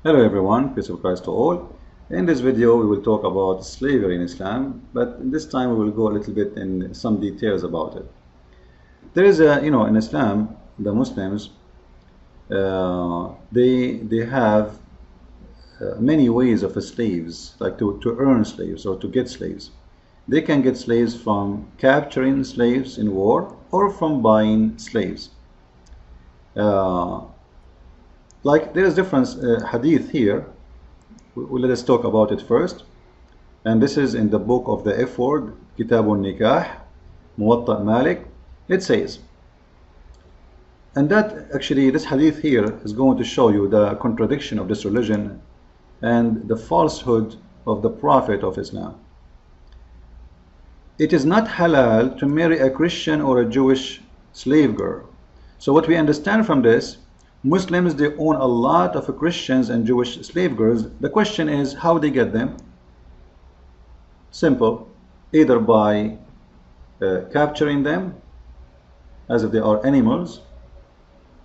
Hello everyone, peace of Christ to all. In this video we will talk about slavery in Islam, but this time we will go a little bit in some details about it. There is in Islam, the Muslims, they have many ways of slaves, like to earn slaves or to get slaves. They can get slaves from capturing slaves in war or from buying slaves. Like there is different hadith here. Let us talk about it first. And this is in the book of the F word, Kitab al-Nikah, Muwatta Malik. It says, and that actually this hadith here is going to show you the contradiction of this religion and the falsehood of the Prophet of Islam. It is not halal to marry a Christian or a Jewish slave girl. So what we understand from this, Muslims, they own a lot of Christians and Jewish slave girls. The question is how they get them. Simple, either by capturing them as if they are animals.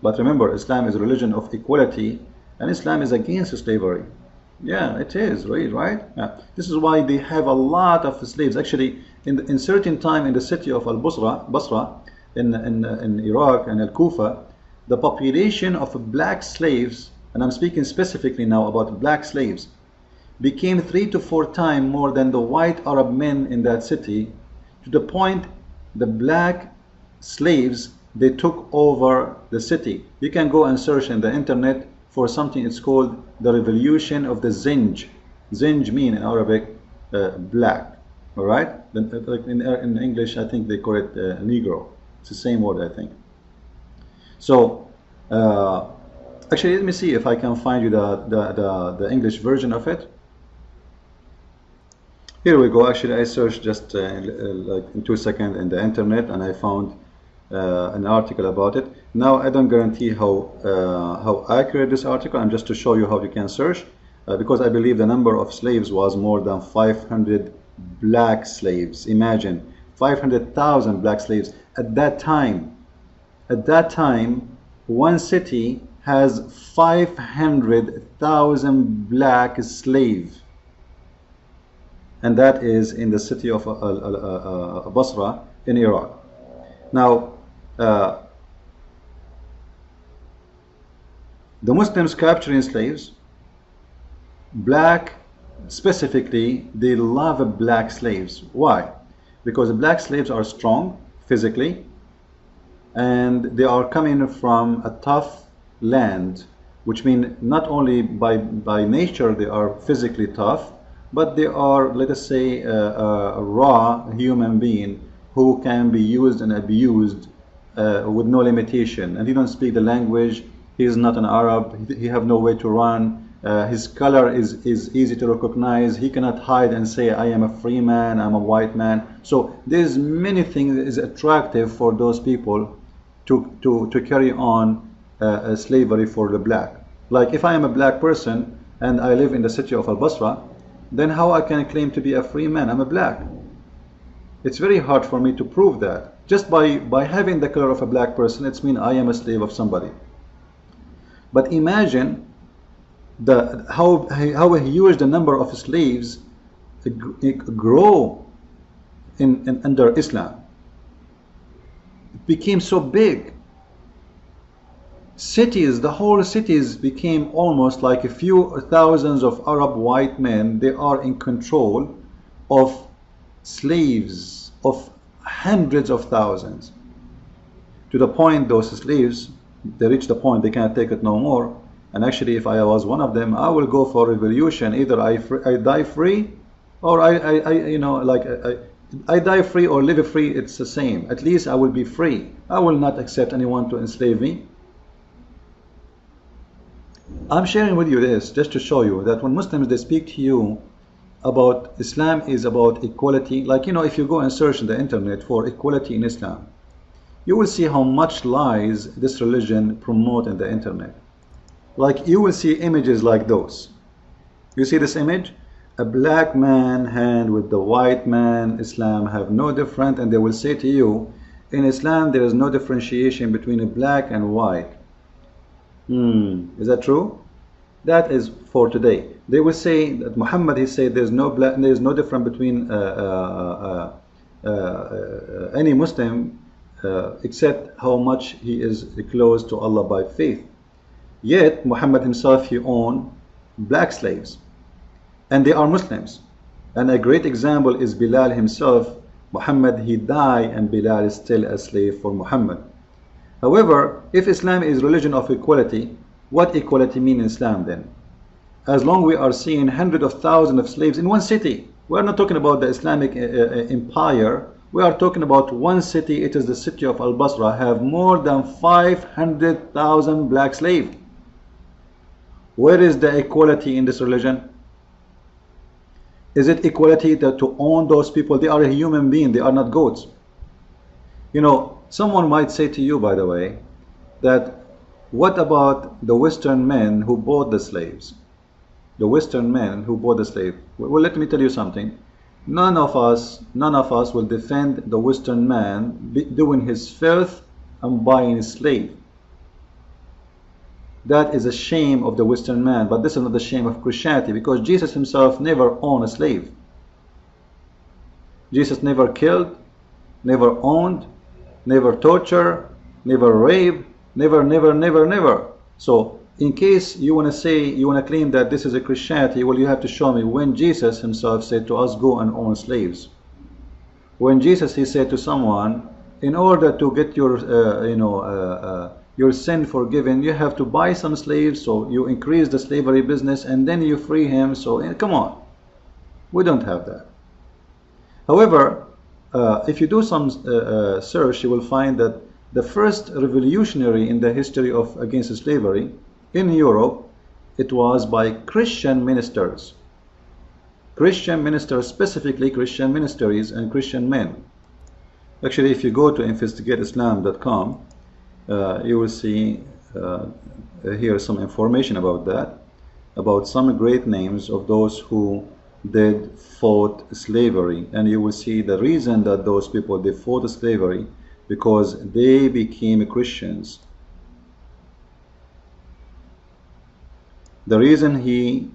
But remember, Islam is a religion of equality and Islam is against slavery. Yeah, it is, right? Yeah. This is why they have a lot of slaves. Actually, in certain time in the city of Basra, in Iraq and Al-Kufa, the population of black slaves, and I'm speaking specifically now about black slaves, became 3 to 4 times more than the white Arab men in that city, to the point the black slaves, they took over the city. You can go and search in the internet for something. It's called the revolution of the Zanj. Zanj mean in Arabic black, all right? In English I think they call it Negro. It's the same word, I think. So actually let me see if I can find you the English version of it. Here we go. Actually I searched just like in 2 seconds in the internet and I found an article about it. Now I don't guarantee how accurate this article. I'm just to show you how you can search because I believe the number of slaves was more than 500 black slaves. Imagine 500,000 black slaves at that time. At that time, one city has 500,000 black slaves, and that is in the city of Basra in Iraq. Now, the Muslims capturing slaves, black specifically, they love black slaves. Why? Because black slaves are strong physically, and they are coming from a tough land, which means not only by nature they are physically tough, but they are, let us say, a raw human being who can be used and abused with no limitation. And he don't speak the language, he is not an Arab, he have no way to run, his color is easy to recognize, he cannot hide and say I am a free man, I'm a white man. So there's many things that is attractive for those people to carry on slavery for the black. Like if I am a black person and I live in the city of Al-Basra, then how I can claim to be a free man? I'm a black. It's very hard for me to prove that. Just by having the color of a black person, it's mean I am a slave of somebody. But imagine how huge the number of slaves grow under Islam. It became so big. Cities, the whole cities became almost like a few thousands of Arab white men. They are in control of slaves of hundreds of thousands, to the point those slaves, they reach the point they cannot take it no more. And actually if I was one of them, I will go for revolution. Either I die free, or I die free or live free. It's the same. At least I will be free. I will not accept anyone to enslave me. I'm sharing with you this just to show you that when Muslims, they speak to you about Islam is about equality, like if you go and search in the internet for equality in Islam, you will see how much lies this religion promote in the internet. Like you will see images like those. You see this image? A black man hand with the white man. Islam have no different, and they will say to you, in Islam there is no differentiation between a black and white. Is that true? That is for today. They will say that Muhammad, he said there's no difference between any Muslim except how much he is close to Allah by faith. Yet Muhammad himself, he owned black slaves, and they are Muslims. And a great example is Bilal himself. Muhammad, he died, and Bilal is still a slave for Muhammad. However, if Islam is religion of equality, what equality mean in Islam then? As long we are seeing hundreds of thousands of slaves in one city. We are not talking about the Islamic empire. We are talking about one city. It is the city of Al-Basra, have more than 500,000 black slaves. Where is the equality in this religion? Is it equality to own those people? They are a human being. They are not goats. You know, someone might say to you, by the way, that what about the Western men who bought the slaves? The Western men who bought the slave. Well, let me tell you something. None of us will defend the Western man doing his filth and buying a slave. That is a shame of the Western man, but this is not the shame of Christianity, because Jesus himself never owned a slave. Jesus never killed, never owned, never tortured, never raped, never. So in case you want to say, you want to claim that this is a Christianity, well, you have to show me when Jesus himself said to us, go and own slaves. When Jesus, he said to someone, in order to get your your sin forgiven, you have to buy some slaves, so you increase the slavery business and then you free him. So come on, we don't have that. However, if you do some search, you will find that the first revolutionary in the history of against slavery in Europe, it was by Christian ministers. Christian ministers, specifically Christian ministries and Christian men. Actually, if you go to investigateislam.com, you will see here some information about that, about some great names of those who did fought slavery, and you will see the reason that those people they fought slavery, because they became Christians. The reason he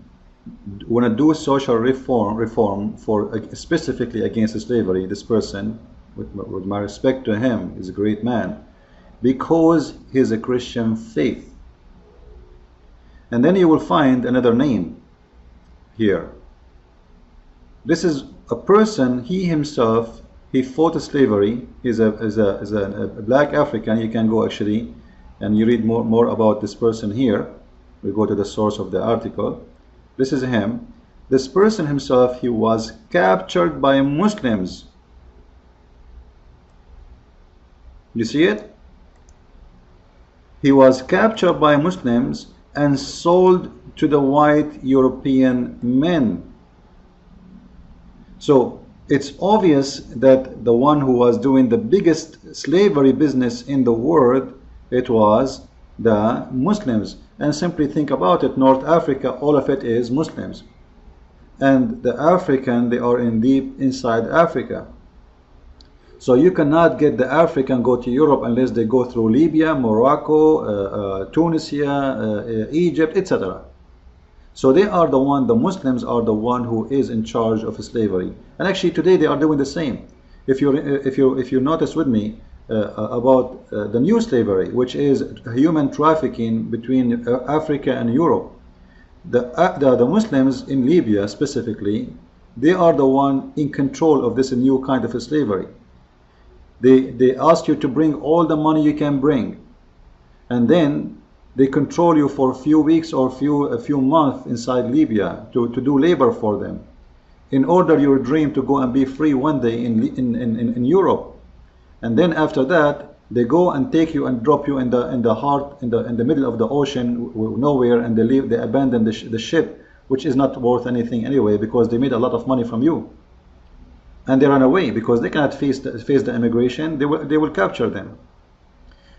want to do social reform for specifically against slavery, this person, with my respect to him, is a great man, because he's a Christian faith. And then you will find another name here. This is a person, he himself, he fought slavery. He's a black African. You can go actually and you read more about this person here. We go to the source of the article. This is him. This person himself, he was captured by Muslims. You see it? He was captured by Muslims and sold to the white European men. So it's obvious that the one who was doing the biggest slavery business in the world, it was the Muslims. And simply think about it, North Africa, all of it is Muslims. And the African, they are in deep inside Africa. So you cannot get the African go to Europe unless they go through Libya, Morocco, Tunisia, Egypt, etc. So they are the one, the Muslims are the one who is in charge of slavery. And actually today they are doing the same. If you notice with me about the new slavery, which is human trafficking between Africa and Europe, the Muslims in Libya specifically, they are the one in control of this new kind of slavery. They ask you to bring all the money you can bring, and then they control you for a few weeks or a few months inside Libya to do labor for them, in order your dream to go and be free one day in Europe. And then after that, they go and take you and drop you in the middle of the ocean, nowhere, and they abandon the ship, which is not worth anything anyway, because they made a lot of money from you. And they run away because they cannot face the immigration. They will capture them.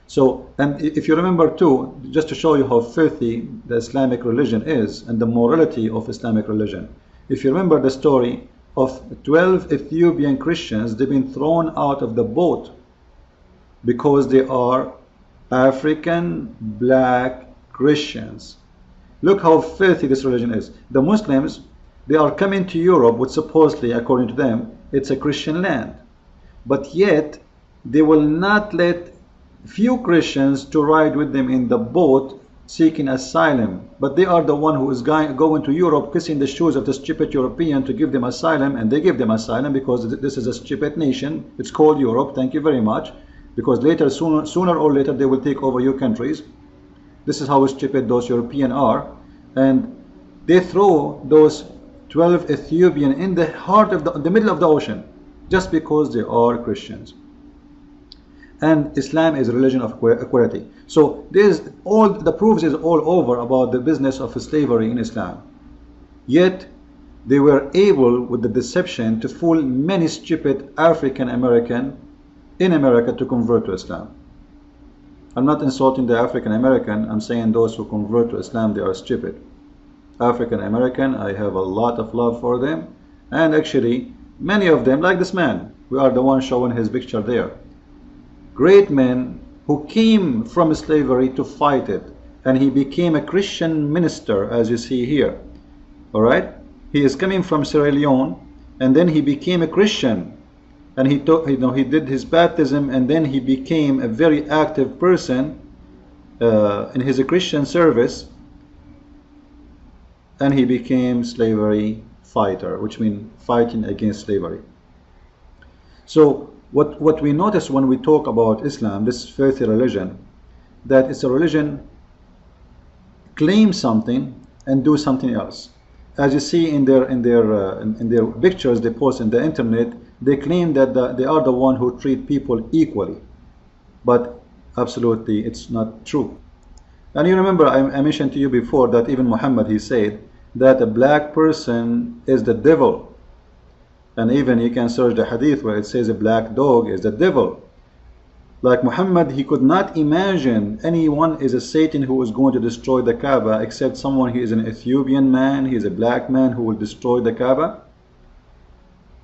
So, and if you remember too, just to show you how filthy the Islamic religion is and the morality of Islamic religion, if you remember the story of 12 Ethiopian Christians, they've been thrown out of the boat because they are African black Christians. Look how filthy this religion is. The Muslims, they are coming to Europe, which supposedly, according to them, it's a Christian land. But yet, they will not let few Christians to ride with them in the boat seeking asylum. But they are the one who is going to Europe, kissing the shoes of the stupid European to give them asylum, and they give them asylum because this is a stupid nation. It's called Europe. Thank you very much. Because later, sooner or later, they will take over your countries. This is how stupid those Europeans are. And they throw those 12 Ethiopian in the heart of the middle of the ocean just because they are Christians. And Islam is a religion of equality. So the proofs is all over about the business of slavery in Islam. Yet they were able, with the deception, to fool many stupid African American in America to convert to Islam. I'm not insulting the African American. I'm saying those who convert to Islam, they are stupid. African American, I have a lot of love for them, and actually many of them, like this man, we are the one showing his picture there. Great men who came from slavery to fight it, and he became a Christian minister, as you see here. All right, he is coming from Sierra Leone, and then he became a Christian, and he did his baptism, and then he became a very active person in his Christian service, and he became slavery fighter, which means fighting against slavery. So what we notice when we talk about Islam, this filthy religion, that it's a religion claim something and do something else. As you see in their pictures they post in the internet, they claim that they are the one who treat people equally, but absolutely it's not true. And you remember I mentioned to you before that even Muhammad, he said that a black person is the devil. And even you can search the hadith where it says a black dog is the devil. Like Muhammad, he could not imagine anyone is a Satan who is going to destroy the Kaaba except someone who is an Ethiopian man, he is a black man who will destroy the Kaaba.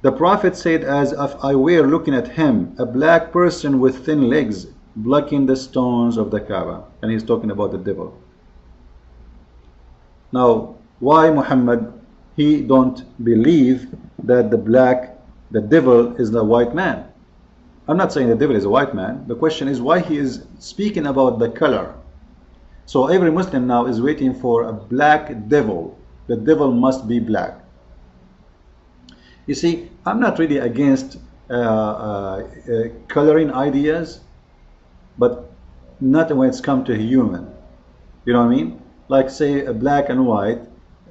The Prophet said, as if I were looking at him, a black person with thin legs blocking the stones of the Kaaba. And he's talking about the devil. Now, why Muhammad, he don't believe that the devil is the white man? I'm not saying the devil is a white man. The question is why he is speaking about the color. So every Muslim now is waiting for a black devil. The devil must be black. You see, I'm not really against coloring ideas, but not when it's come to human. You know what I mean? Like say a black and white.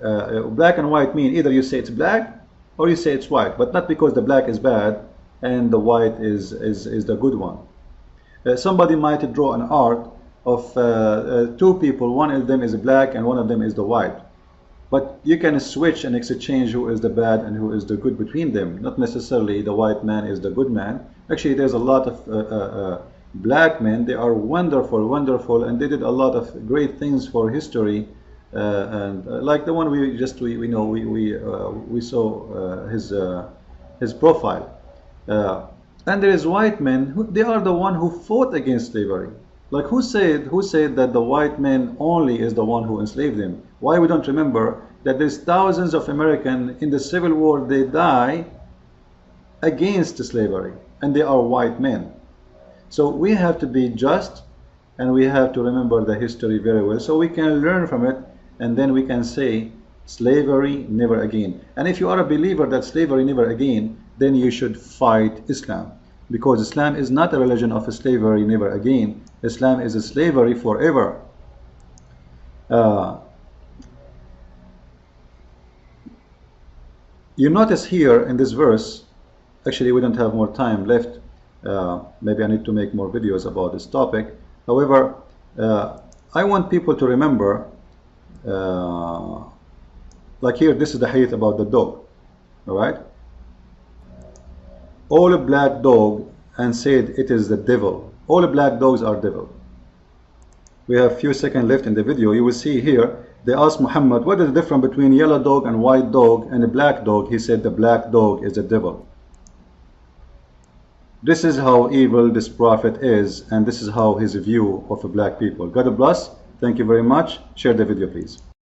Black and white mean either you say it's black or you say it's white, but not because the black is bad and the white is the good one. Somebody might draw an art of two people, one of them is black and one of them is the white, but you can switch and exchange who is the bad and who is the good between them. Not necessarily the white man is the good man. Actually there's a lot of black men, they are wonderful, and they did a lot of great things for history. And like the one we saw his profile, and there is white men they are the one who fought against slavery. Like who said that the white man only is the one who enslaved them? Why we don't remember that there's thousands of Americans in the Civil War, they die against slavery, and they are white men. So we have to be just, and we have to remember the history very well so we can learn from it. And then we can say slavery never again. And if you are a believer that slavery never again, then you should fight Islam, because Islam is not a religion of slavery never again. Islam is a slavery forever. You notice here in this verse, actually we don't have more time left. Maybe I need to make more videos about this topic. However, I want people to remember, like here, this is the hadith about the dog. All right, all black dog and said it is the devil. All black dogs are devil. We have few seconds left in the video. You will see here they asked Muhammad what is the difference between yellow dog and white dog and a black dog. He said the black dog is the devil. This is how evil this prophet is, and this is how his view of black people. God bless. Thank you very much. Share the video, please.